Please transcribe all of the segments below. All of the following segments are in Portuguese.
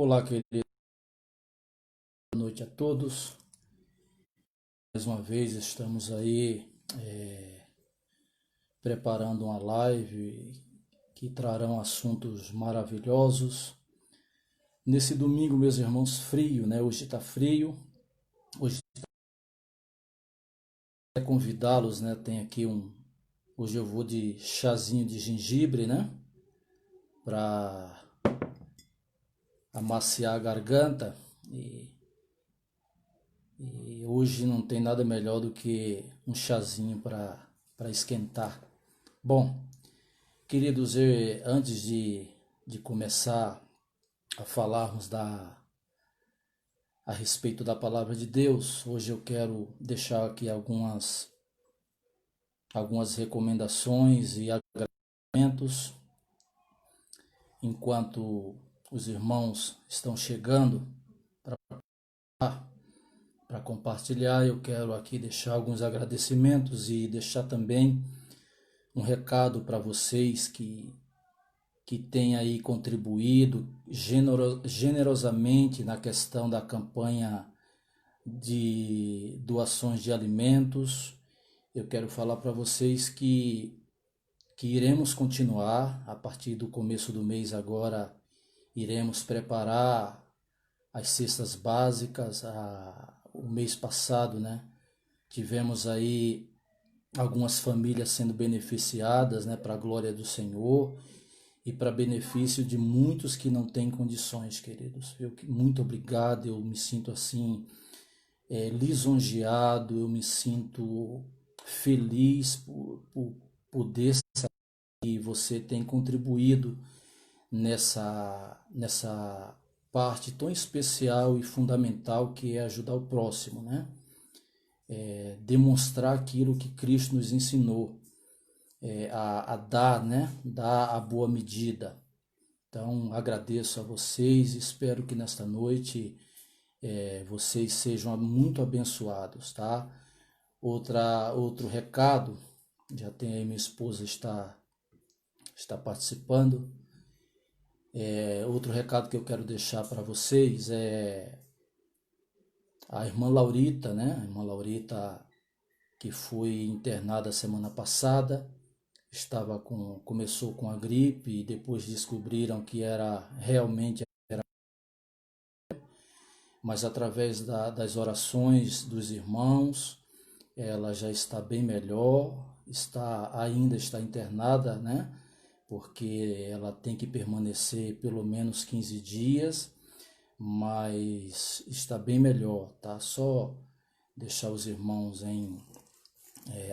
Olá, querido. Boa noite a todos. Mais uma vez estamos aí preparando uma live que trarão assuntos maravilhosos. Nesse domingo, meus irmãos, frio, né? Hoje está frio. Hoje é convidá-los, né? Tem aqui Hoje eu vou de chazinho de gengibre, né? Para amaciar a garganta. E hoje não tem nada melhor do que um chazinho para esquentar. Bom, queridos, antes de começar a falarmos a respeito da palavra de Deus, hoje eu quero deixar aqui algumas recomendações e agradecimentos enquanto os irmãos estão chegando para compartilhar. Eu quero aqui deixar alguns agradecimentos e deixar também um recado para vocês que têm aí contribuído generosamente na questão da campanha de doações de alimentos. Eu quero falar para vocês que iremos continuar a partir do começo do mês agora. Iremos preparar as cestas básicas. O mês passado, né, tivemos aí algumas famílias sendo beneficiadas, né, para a glória do Senhor e para benefício de muitos que não têm condições, queridos. Muito obrigado, eu me sinto assim lisonjeado, eu me sinto feliz por poder saber que você tem contribuído nessa parte tão especial e fundamental que é ajudar o próximo, né? Demonstrar aquilo que Cristo nos ensinou, a dar, né? Dar a boa medida. Então, agradeço a vocês, espero que nesta noite vocês sejam muito abençoados, tá? Outro recado, já tem aí minha esposa está participando. Outro recado que eu quero deixar para vocês é a irmã Laurita, né? A irmã Laurita que foi internada semana passada, começou com a gripe e depois descobriram que era realmente, mas através das orações dos irmãos, ela já está bem melhor, ainda está internada, né? Porque ela tem que permanecer pelo menos 15 dias, mas está bem melhor, tá? Só deixar os irmãos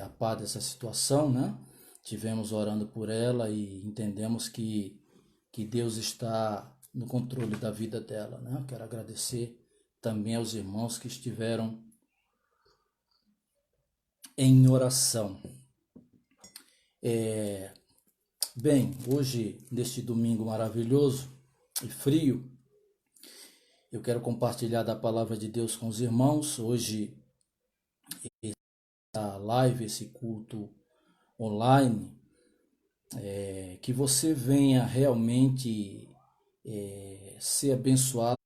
a par dessa situação, né? Tivemos orando por ela e entendemos que Deus está no controle da vida dela, né? Quero agradecer também aos irmãos que estiveram em oração. Bem, hoje, neste domingo maravilhoso e frio, eu quero compartilhar da palavra de Deus com os irmãos. Hoje, a live, esse culto online, que você venha realmente ser abençoado.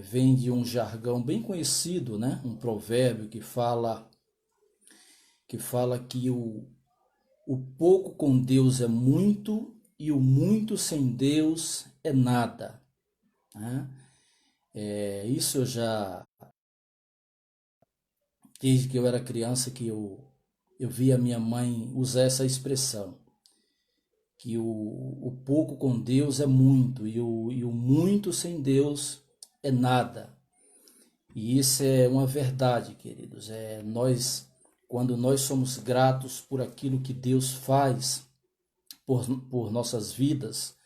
Vem de um jargão bem conhecido, né? Um provérbio que o pouco com Deus é muito e o muito sem Deus é nada, né? Isso eu já, desde que eu era criança, que eu via minha mãe usar essa expressão, que o pouco com Deus é muito e o muito sem Deus é nada. E isso é uma verdade, queridos. Quando nós somos gratos por aquilo que Deus faz por nossas vidas,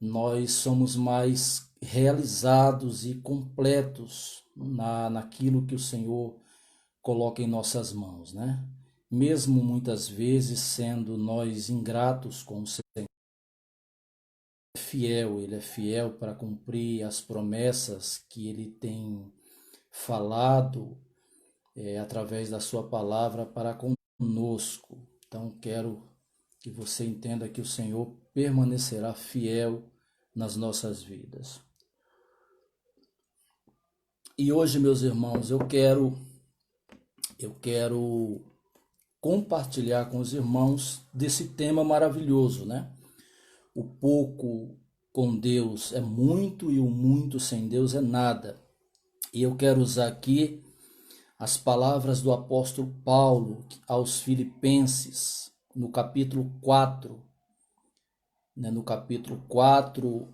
nós somos mais realizados e completos naquilo que o Senhor coloca em nossas mãos, né? Mesmo muitas vezes sendo nós ingratos com o Senhor, Ele é fiel para cumprir as promessas que Ele tem falado através da sua palavra para conosco. Então que você entenda que o Senhor permanecerá fiel nas nossas vidas. E hoje, meus irmãos, eu quero compartilhar com os irmãos desse tema maravilhoso, né? O pouco com Deus é muito e o muito sem Deus é nada. E eu quero usar aqui as palavras do apóstolo Paulo aos Filipenses, no capítulo 4. No capítulo 4,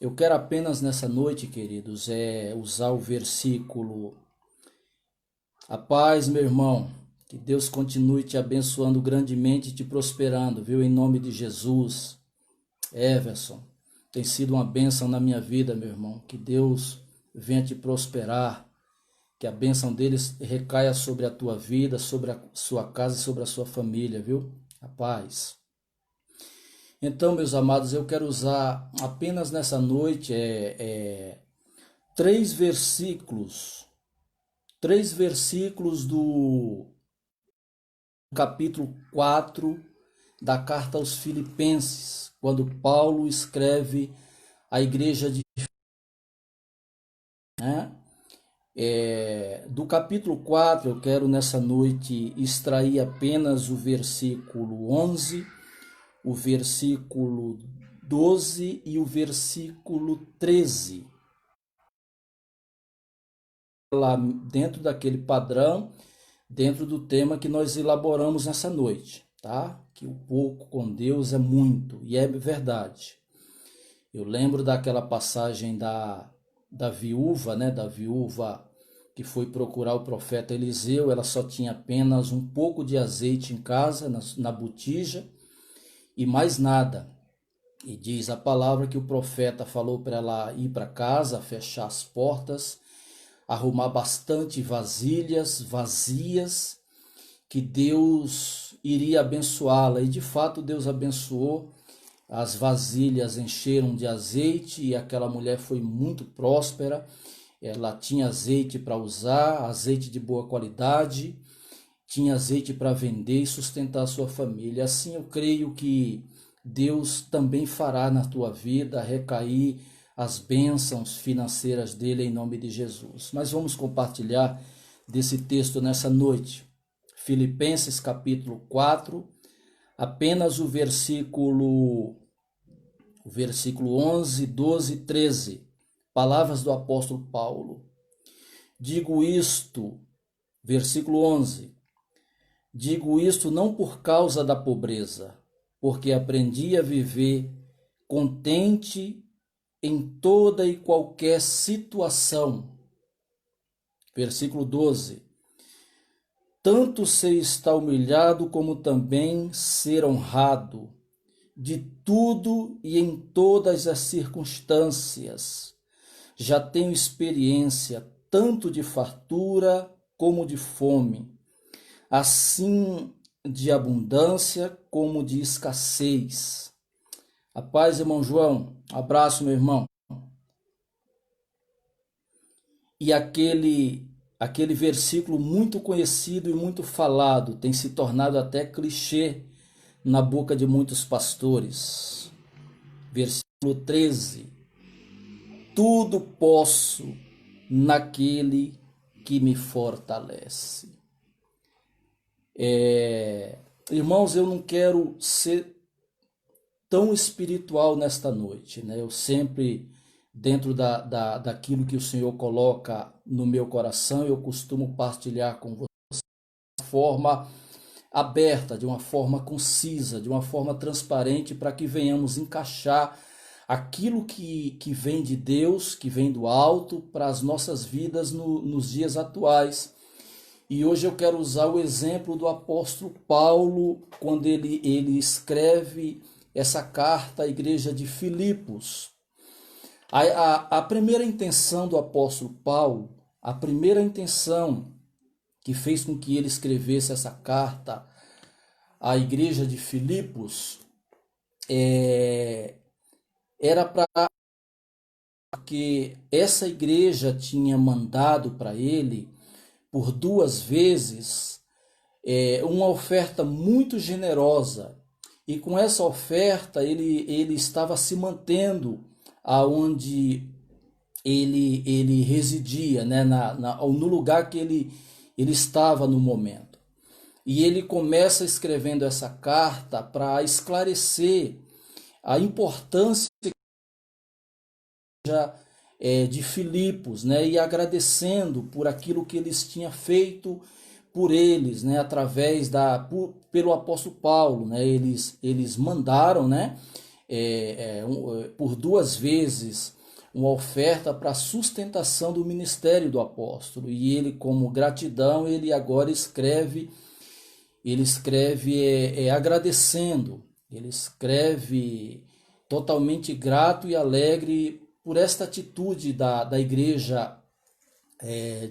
eu quero apenas nessa noite, queridos, usar o versículo: a paz, meu irmão, que Deus continue te abençoando grandemente e te prosperando, viu? Em nome de Jesus. Everson, tem sido uma bênção na minha vida, meu irmão. Que Deus venha te prosperar, que a bênção deles recaia sobre a tua vida, sobre a sua casa e sobre a sua família, viu? A paz. Então, meus amados, eu quero usar apenas nessa noite três versículos do capítulo 4 da carta aos Filipenses, quando Paulo escreve à igreja de do capítulo 4, eu quero nessa noite extrair apenas o versículo 11, o versículo 12 e o versículo 13. Lá dentro daquele padrão, dentro do tema que nós elaboramos nessa noite, tá? Que o pouco com Deus é muito, e é verdade. Eu lembro daquela passagem da viúva, né? Da viúva que foi procurar o profeta Eliseu, ela só tinha apenas um pouco de azeite em casa, na botija, e mais nada. E diz a palavra que o profeta falou para ela ir para casa, fechar as portas, arrumar bastante vasilhas vazias, que Deus iria abençoá-la. E de fato Deus abençoou, as vasilhas encheram de azeite e aquela mulher foi muito próspera. Ela tinha azeite para usar, azeite de boa qualidade, tinha azeite para vender e sustentar a sua família. Assim eu creio que Deus também fará na tua vida recair as bênçãos financeiras dele em nome de Jesus. Mas vamos compartilhar desse texto nessa noite. Filipenses capítulo 4, apenas o versículo 11, 12 e 13. Palavras do apóstolo Paulo. Digo isto, versículo 11. Digo isto não por causa da pobreza, porque aprendi a viver contente em toda e qualquer situação. Versículo 12. Tanto sei estar humilhado como também ser honrado, de tudo e em todas as circunstâncias. Já tenho experiência tanto de fartura como de fome, assim de abundância como de escassez. A paz, irmão João. Abraço, meu irmão. E aquele versículo muito conhecido e muito falado, tem se tornado até clichê na boca de muitos pastores. Versículo 13. Tudo posso naquele que me fortalece. Irmãos, eu não quero ser tão espiritual nesta noite, né? Eu sempre, dentro daquilo que o Senhor coloca no meu coração, eu costumo partilhar com você de uma forma aberta, de uma forma concisa, de uma forma transparente, para que venhamos encaixar aquilo que vem de Deus, que vem do alto, para as nossas vidas nos dias atuais. E hoje eu quero usar o exemplo do apóstolo Paulo, quando ele escreve essa carta à igreja de Filipos. A primeira intenção do apóstolo Paulo, a primeira intenção que fez com que ele escrevesse essa carta à igreja de Filipos, era para que essa igreja tinha mandado para ele, por 2 vezes, uma oferta muito generosa. e com essa oferta ele estava se mantendo aonde ele residia, né, no lugar que ele estava no momento. E ele começa escrevendo essa carta para esclarecer a importância de Filipos, né, e agradecendo por aquilo que eles tinham feito por eles, né, através pelo apóstolo Paulo, né, eles mandaram, né, por 2 vezes uma oferta para a sustentação do ministério do apóstolo, e ele, como gratidão, ele agora escreve agradecendo, ele escreve totalmente grato e alegre por esta atitude da igreja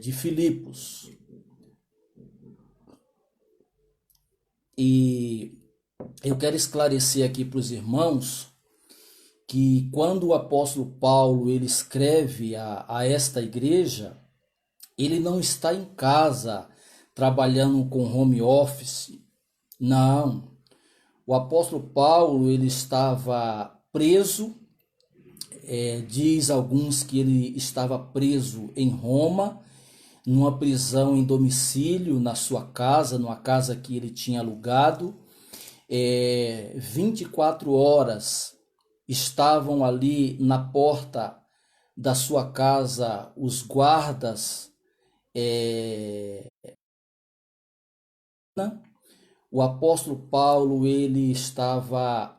de Filipos. E eu quero esclarecer aqui para os irmãos que quando o apóstolo Paulo ele escreve a esta igreja, ele não está em casa trabalhando com home office. Não. O apóstolo Paulo ele estava preso. Diz alguns que ele estava preso em Roma, numa prisão em domicílio, na sua casa, numa casa que ele tinha alugado. 24 horas estavam ali na porta da sua casa os guardas. O apóstolo Paulo ele estava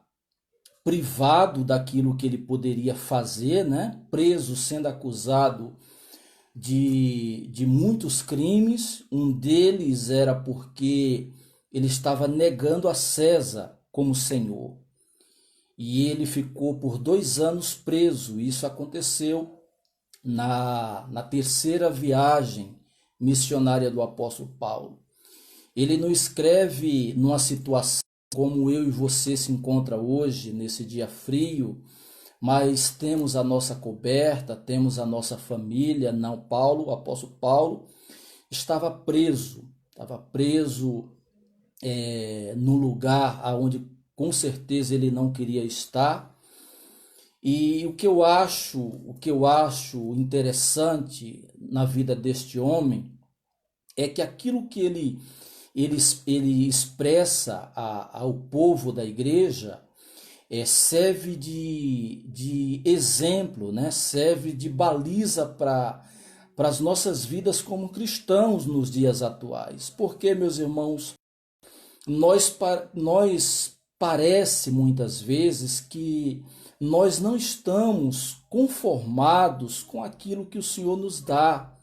privado daquilo que ele poderia fazer, né? Preso, sendo acusado de muitos crimes. Um deles era porque ele estava negando a César como Senhor. E ele ficou por 2 anos preso. Isso aconteceu na 3ª viagem missionária do apóstolo Paulo. Ele não escreve numa situação como eu e você se encontra hoje, nesse dia frio, mas temos a nossa coberta, temos a nossa família. Não, Paulo, o apóstolo Paulo, estava preso no lugar onde com certeza ele não queria estar. E o que eu acho interessante na vida deste homem é que aquilo que ele expressa ao povo da igreja serve de exemplo, né? Serve de baliza para as nossas vidas como cristãos nos dias atuais. Porque, meus irmãos, nós parece muitas vezes que nós não estamos conformados com aquilo que o Senhor nos dá.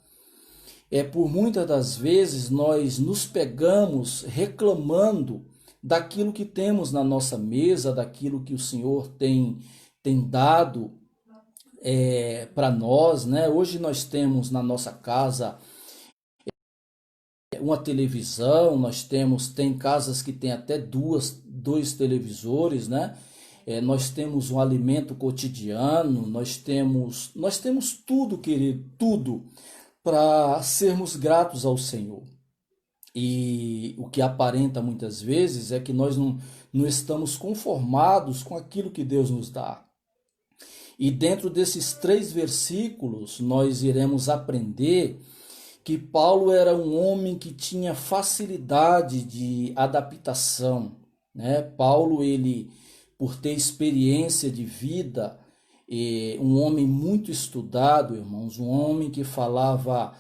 Por muitas das vezes nós nos pegamos reclamando daquilo que temos na nossa mesa, daquilo que o Senhor tem dado para nós, né? Hoje nós temos na nossa casa uma televisão, tem casas que tem até dois televisores, né? Nós temos um alimento cotidiano, nós temos tudo, querido, tudo para sermos gratos ao Senhor. E o que aparenta muitas vezes é que nós não estamos conformados com aquilo que Deus nos dá. E dentro desses 3 versículos, nós iremos aprender que Paulo era um homem que tinha facilidade de adaptação, né? Paulo, ele, por ter experiência de vida, um homem muito estudado, irmãos, um homem que falava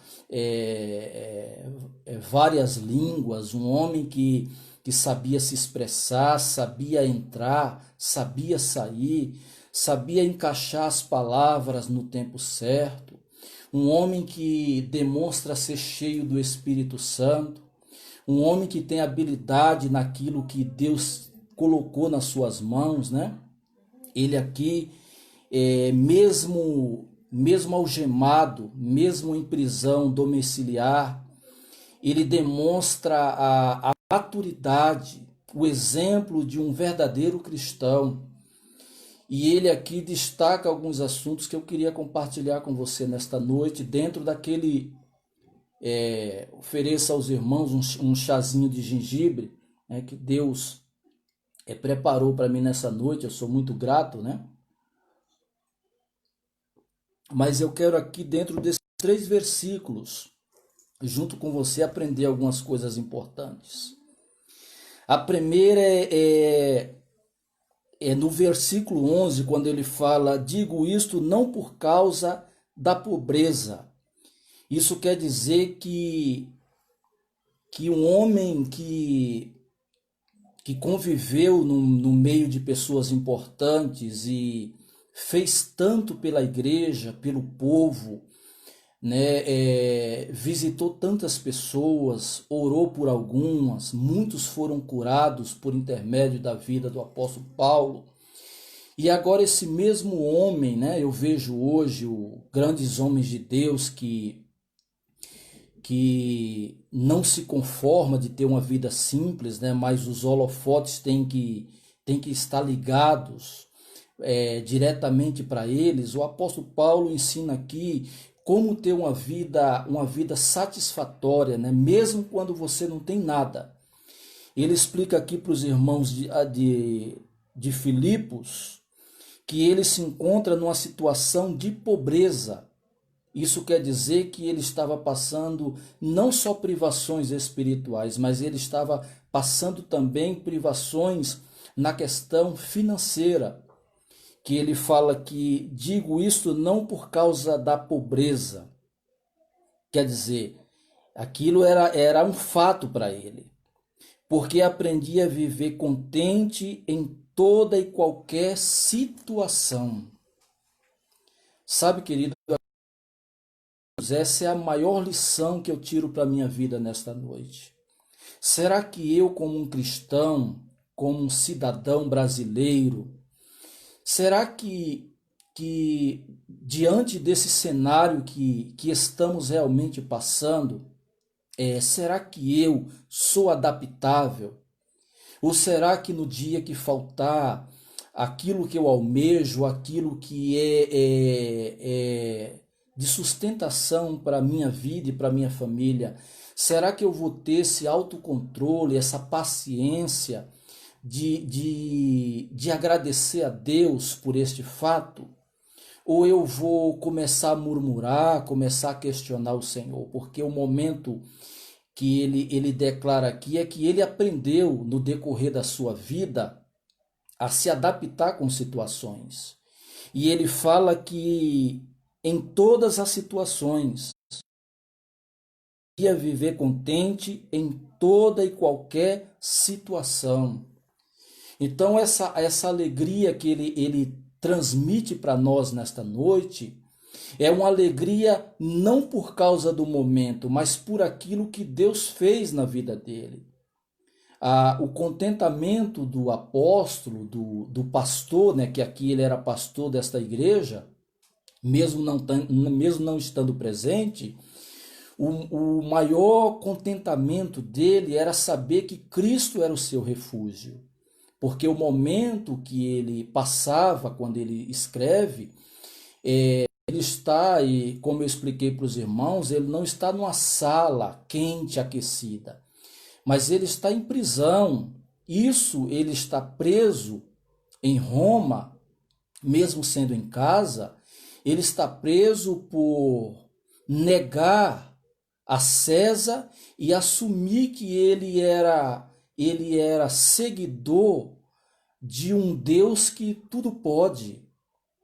várias línguas, um homem que sabia se expressar, sabia entrar, sabia sair, sabia encaixar as palavras no tempo certo, um homem que demonstra ser cheio do Espírito Santo, um homem que tem habilidade naquilo que Deus colocou nas suas mãos, né? Ele aqui, mesmo algemado, mesmo em prisão domiciliar, ele demonstra a maturidade, o exemplo de um verdadeiro cristão. E ele aqui destaca alguns assuntos que eu queria compartilhar com você nesta noite, dentro daquele, ofereça aos irmãos um chazinho de gengibre, né, que Deus preparou para mim nessa noite. Eu sou muito grato, né? Mas eu quero aqui, dentro desses 3 versículos, junto com você, aprender algumas coisas importantes. A primeira é no versículo 11, quando ele fala: digo isto não por causa da pobreza. Isso quer dizer que um homem que conviveu no meio de pessoas importantes e fez tanto pela igreja, pelo povo, né, visitou tantas pessoas, orou por algumas, muitos foram curados por intermédio da vida do apóstolo Paulo. E agora esse mesmo homem, né, eu vejo hoje grandes homens de Deus que não se conforma de ter uma vida simples, né, mas os holofotes têm que estar ligados diretamente para eles. O apóstolo Paulo ensina aqui como ter uma vida satisfatória, né, mesmo quando você não tem nada. Ele explica aqui para os irmãos de Filipos que ele se encontra numa situação de pobreza. Isso quer dizer que ele estava passando não só privações espirituais, mas ele estava passando também privações na questão financeira. Que ele fala que digo isto não por causa da pobreza. Quer dizer, aquilo era um fato para ele. Porque aprendi a viver contente em toda e qualquer situação. Sabe, querido, essa é a maior lição que eu tiro para a minha vida nesta noite. Será que eu, como um cristão, como um cidadão brasileiro, será que diante desse cenário que estamos realmente passando, será que eu sou adaptável? Ou será que no dia que faltar aquilo que eu almejo, aquilo que é de sustentação para a minha vida e para a minha família, será que eu vou ter esse autocontrole, essa paciência de agradecer a Deus por este fato? Ou eu vou começar a murmurar, começar a questionar o Senhor? Porque o momento que ele declara aqui é que ele aprendeu no decorrer da sua vida a se adaptar com situações. E ele fala que em todas as situações ia viver contente em toda e qualquer situação. Então essa alegria que ele transmite para nós nesta noite é uma alegria não por causa do momento, mas por aquilo que Deus fez na vida dele. O contentamento do apóstolo, do pastor, né, que aqui ele era pastor desta igreja, mesmo não estando presente, o maior contentamento dele era saber que Cristo era o seu refúgio. Porque o momento que ele passava, quando ele escreve, ele está, e como eu expliquei para os irmãos, ele não está numa sala quente, aquecida, mas ele está em prisão. Isso, ele está preso em Roma, mesmo sendo em casa, ele está preso por negar a César e assumir que ele era seguidor de um Deus que tudo pode,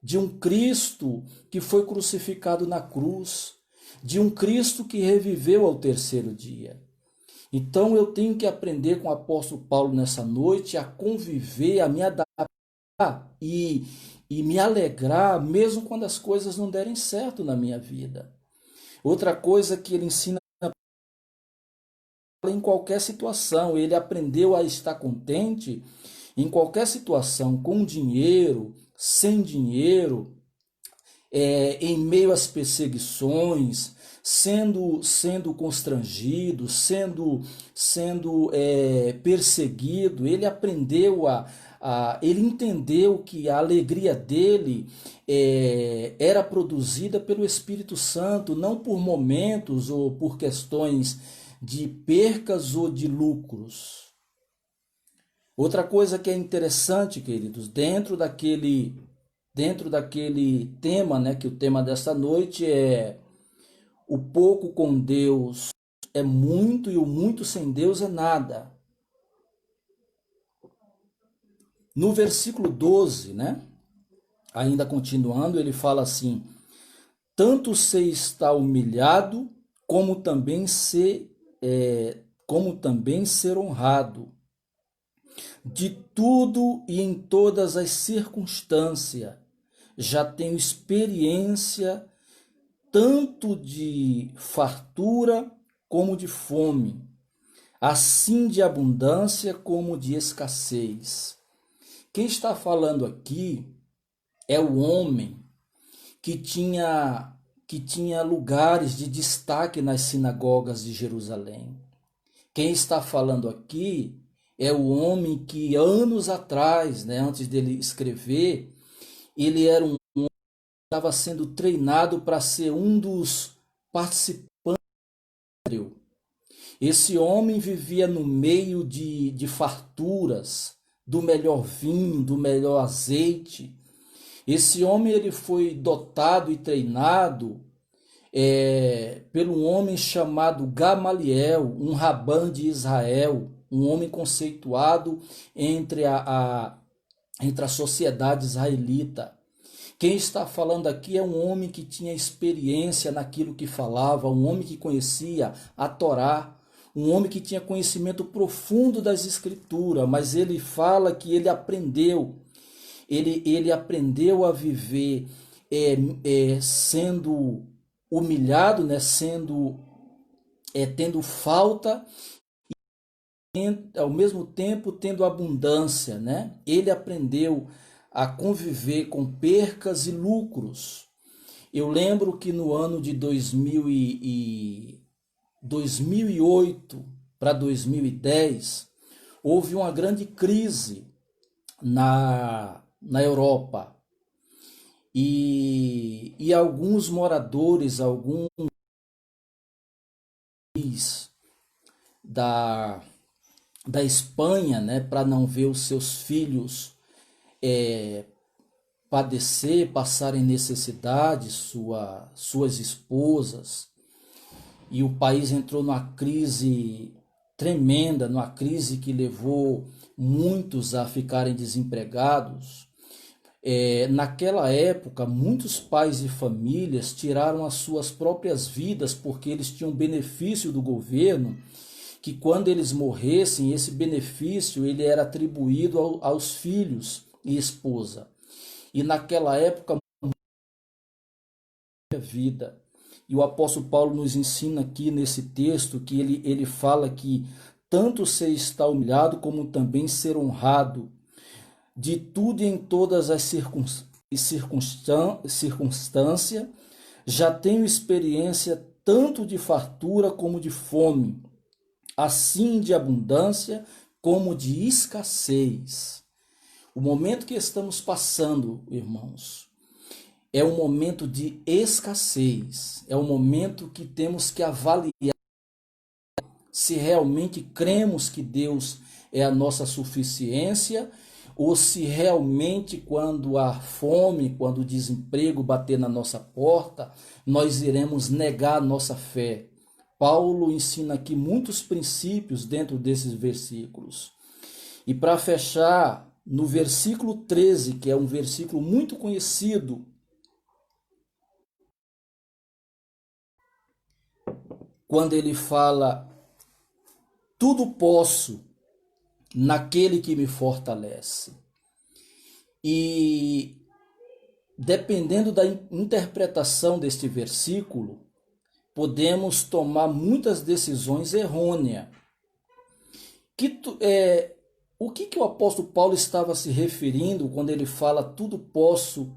de um Cristo que foi crucificado na cruz, de um Cristo que reviveu ao terceiro dia. Então eu tenho que aprender com o apóstolo Paulo nessa noite a conviver, a me adaptar e me alegrar, mesmo quando as coisas não derem certo na minha vida. Outra coisa que ele ensina em qualquer situação, ele aprendeu a estar contente em qualquer situação, com dinheiro, sem dinheiro, em meio às perseguições, sendo constrangido, sendo perseguido. Ele aprendeu ele entendeu que a alegria dele era produzida pelo Espírito Santo, não por momentos ou por questões de percas ou de lucros. Outra coisa que é interessante, queridos, dentro daquele tema, né, que o tema desta noite é o pouco com Deus é muito e o muito sem Deus é nada. No versículo 12, né, ainda continuando, ele fala assim: tanto se está humilhado, como também ser honrado, de tudo e em todas as circunstâncias. Já tenho experiência tanto de fartura como de fome, assim de abundância como de escassez. Quem está falando aqui é o homem que tinha lugares de destaque nas sinagogas de Jerusalém. Quem está falando aqui é o homem que anos atrás, né, antes dele escrever, ele era um homem que estava sendo treinado para ser um dos participantes. Esse homem vivia no meio de farturas, do melhor vinho, do melhor azeite. Esse homem ele foi dotado e treinado pelo um homem chamado Gamaliel, um rabã de Israel, um homem conceituado entre a sociedade israelita. Quem está falando aqui é um homem que tinha experiência naquilo que falava, um homem que conhecia a Torá, um homem que tinha conhecimento profundo das Escrituras, mas ele fala que ele aprendeu a viver sendo humilhado, né, tendo falta, ao mesmo tempo tendo abundância, né? Ele aprendeu a conviver com percas e lucros. Eu lembro que no ano de 2008 para 2010 houve uma grande crise na Europa e alguns moradores, alguns da Espanha, né, para não ver os seus filhos padecer, passarem necessidade, suas esposas, e o país entrou numa crise tremenda, numa crise que levou muitos a ficarem desempregados. Naquela época, muitos pais e famílias tiraram as suas próprias vidas porque eles tinham benefício do governo, que quando eles morressem, esse benefício ele era atribuído aos filhos e esposa. E naquela época, a vida. E o apóstolo Paulo nos ensina aqui nesse texto que ele fala que tanto ser está humilhado como também ser honrado, de tudo e em todas as circunstâncias, já tenho experiência tanto de fartura como de fome, assim de abundância como de escassez. O momento que estamos passando, irmãos, é um momento de escassez, é um momento que temos que avaliar se realmente cremos que Deus é a nossa suficiência, ou se realmente quando a fome, quando o desemprego bater na nossa porta, nós iremos negar a nossa fé. Paulo ensina aqui muitos princípios dentro desses versículos. E para fechar, no versículo 13, que é um versículo muito conhecido, quando ele fala: tudo posso naquele que me fortalece. E dependendo da interpretação deste versículo, podemos tomar muitas decisões errôneas. O que o apóstolo Paulo estava se referindo quando ele fala tudo posso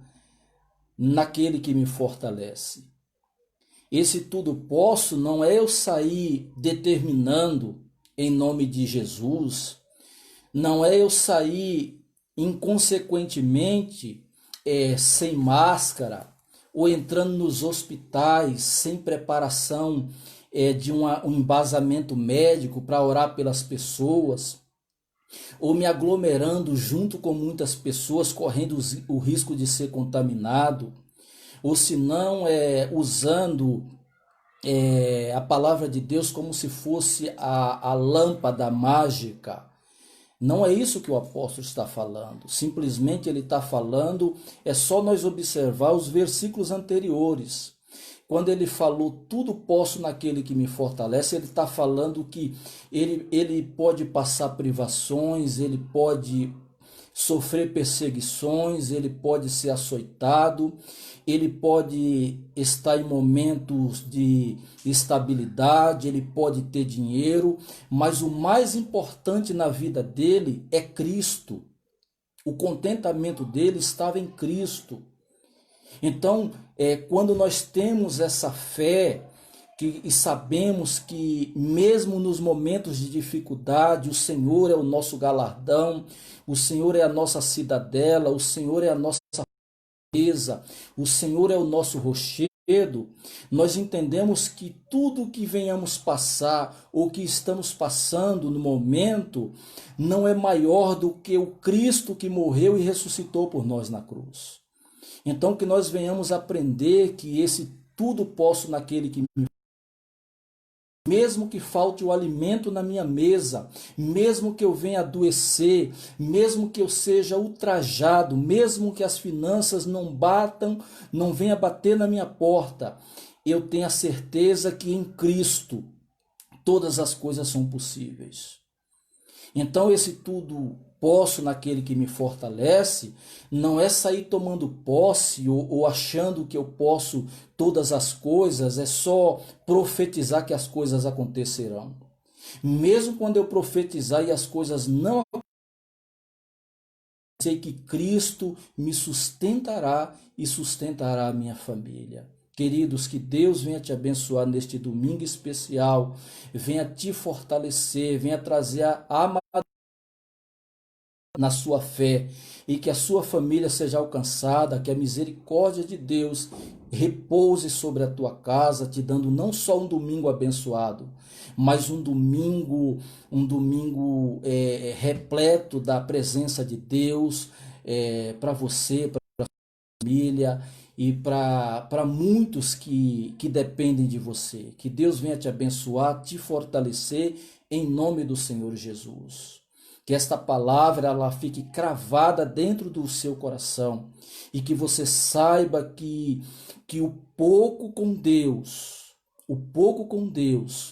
naquele que me fortalece? Esse tudo posso não é eu sair determinando em nome de Jesus, não é eu sair inconsequentemente sem máscara ou entrando nos hospitais sem preparação de um embasamento médico para orar pelas pessoas. ou me aglomerando junto com muitas pessoas, correndo o risco de ser contaminado, ou se não usando a palavra de Deus como se fosse a lâmpada mágica. Não é isso que o apóstolo está falando. Simplesmente ele está falando, é só nós observar os versículos anteriores. Quando ele falou, tudo posso naquele que me fortalece, ele está falando que ele pode passar privações, ele pode sofrer perseguições, ele pode ser açoitado, ele pode estar em momentos de estabilidade, ele pode ter dinheiro, mas o mais importante na vida dele é Cristo. O contentamento dele estava em Cristo. Então, quando nós temos essa fé e sabemos que mesmo nos momentos de dificuldade, o Senhor é o nosso galardão, o Senhor é a nossa cidadela, o Senhor é a nossa fortaleza, o Senhor é o nosso rochedo, nós entendemos que tudo que venhamos passar ou que estamos passando no momento não é maior do que o Cristo que morreu e ressuscitou por nós na cruz. Então que nós venhamos aprender que esse tudo posso naquele que me... Mesmo que falte o alimento na minha mesa, mesmo que eu venha adoecer, mesmo que eu seja ultrajado, mesmo que as finanças não batam, não venha bater na minha porta, eu tenho a certeza que em Cristo todas as coisas são possíveis. Então esse tudo posso naquele que me fortalece, não é sair tomando posse ou achando que eu posso todas as coisas, é só profetizar que as coisas acontecerão. Mesmo quando eu profetizar e as coisas não acontecerem, sei que Cristo me sustentará e sustentará a minha família. Queridos, que Deus venha te abençoar neste domingo especial, venha te fortalecer, venha trazer a na sua fé e que a sua família seja alcançada, que a misericórdia de Deus repouse sobre a tua casa, te dando não só um domingo abençoado, mas um domingo repleto da presença de Deus para você, para a família e para muitos que dependem de você. Que Deus venha te abençoar, te fortalecer em nome do Senhor Jesus. Que esta palavra ela fique cravada dentro do seu coração e que você saiba que o pouco com Deus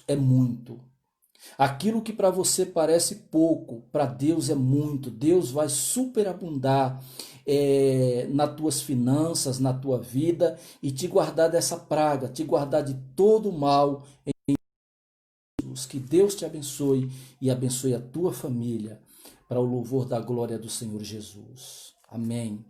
é muito. Aquilo que para você parece pouco, para Deus é muito. Deus vai superabundar nas tuas finanças, na tua vida e te guardar dessa praga, te guardar de todo o mal. Que Deus te abençoe e abençoe a tua família para o louvor da glória do Senhor Jesus. Amém.